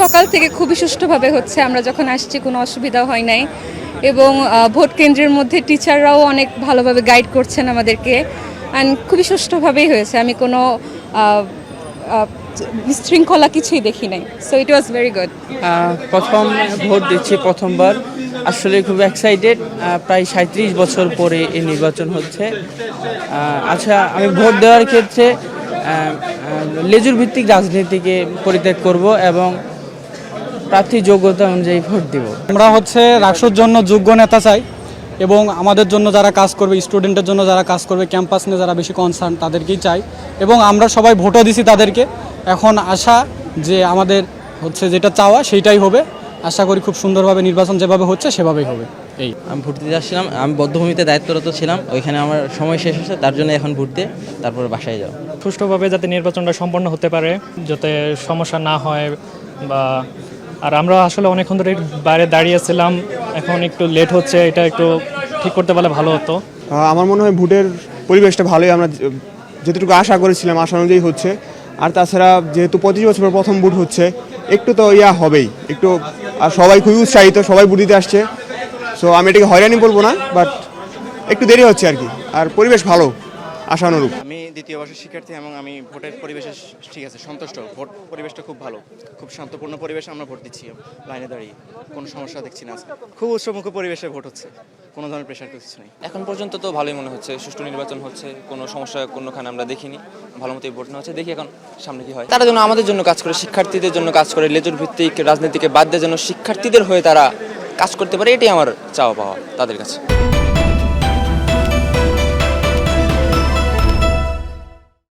সকাল থেকে খুবই সুষ্ঠুভাবে হচ্ছে, আমরা যখন আসছি কোনো অসুবিধা হয় নাই এবং ভোট কেন্দ্রের মধ্যে টিচাররাও অনেক ভালোভাবে গাইড করছেন আমাদেরকে অ্যান্ড খুবই সুষ্ঠুভাবেই হয়েছে। আমি কোনো বিশৃঙ্খলা কিছুই দেখি নাই, so it was very good. প্রথম ভোট দিচ্ছি প্রথমবার, আসলে খুব এক্সাইটেড। প্রায় 37 বছর পরে এই নির্বাচন হচ্ছে। আচ্ছা, আমি ভোট দেওয়ার ক্ষেত্রে লেজুর ভিত্তিক রাজনীতিকে পরিত্যাগ করব এবং প্রার্থী যোগ্যতা অনুযায়ী ভোট দিব। আমরা রাষ্ট্রের জন্য যোগ্য নেতা চাই এবং আমাদের জন্য যারা কাজ করবে, স্টুডেন্টের জন্য যারা কাজ করবে, ক্যাম্পাস নিয়ে যারা বেশি কনসার্ন তাদেরকেই চাই এবং আমরা সবাই ভোটও দিছি তাদেরকে। এখন আশা যে আমাদের যেটা চাওয়া সেইটাই হবে। আশা করি খুব সুন্দরভাবে নির্বাচন যেভাবে হচ্ছে সেভাবেই হবে। এই আমি ভোট দিতে আসছিলাম, আমি বদ্ধভূমিতে দায়িত্বরত ছিলাম, ওইখানে আমার সময় শেষ হচ্ছে, তার জন্য এখন ভোট দিয়ে তারপরে বাসায় যাও। সুষ্ঠুভাবে যাতে নির্বাচনটা সম্পন্ন হতে পারে, যাতে সমস্যা না হয় বা আর আমরা আসলে অনেকক্ষণ ধরে বাইরে দাঁড়িয়েছিলাম, এখন একটু লেট হচ্ছে, এটা একটু ঠিক করতে পারলে ভালো হতো। আমার মনে হয় ভোটের পরিবেশটা ভালোই, আমরা যেটুকু আশা করেছিলাম আশা অনুযায়ী হচ্ছে। আর তাছাড়া যেহেতু 25 বছর পর প্রথম ভোট হচ্ছে, একটু তো হবেই একটু, আর সবাই খুবই উৎসাহিত, সবাই ভোট দিতে আসছে। সো আমি এটাকে হয়রানি বলবো না, বাট একটু দেরি হচ্ছে আর কি। আর পরিবেশ ভালো আশানুরূপ। আমি দ্বিতীয় বর্ষের শিক্ষার্থী এবং আমি ভোটের পরিবেশে ঠিক আছে সন্তুষ্ট। ভোট পরিবেশটা খুব ভালো, খুব শান্তপূর্ণ পরিবেশে আমরা ভোট দিচ্ছি লাইনে দাঁড়িয়ে, কোনো সমস্যা দেখছি না। খুব উৎসবমুখর পরিবেশে ভোট হচ্ছে, কোনো ধরনের প্রেশার কিছু নেই। এখন পর্যন্ত তো ভালোই মনে হচ্ছে, সুষ্ঠু নির্বাচন হচ্ছে, কোনো সমস্যা কোনোখানে আমরা দেখিনি, ভালো মতোই ভোট নেওয়া হচ্ছে। দেখি এখন সামনে কি হয়। তারা যেন আমাদের জন্য কাজ করে, শিক্ষার্থীদের জন্য কাজ করে, লেজুর ভিত্তিক রাজনীতিকে বাদ দিয়ে যেন শিক্ষার্থীদের হয়ে তারা কাজ করতে পারে, এটাই আমার চাওয়া পাওয়া তাদের কাছে।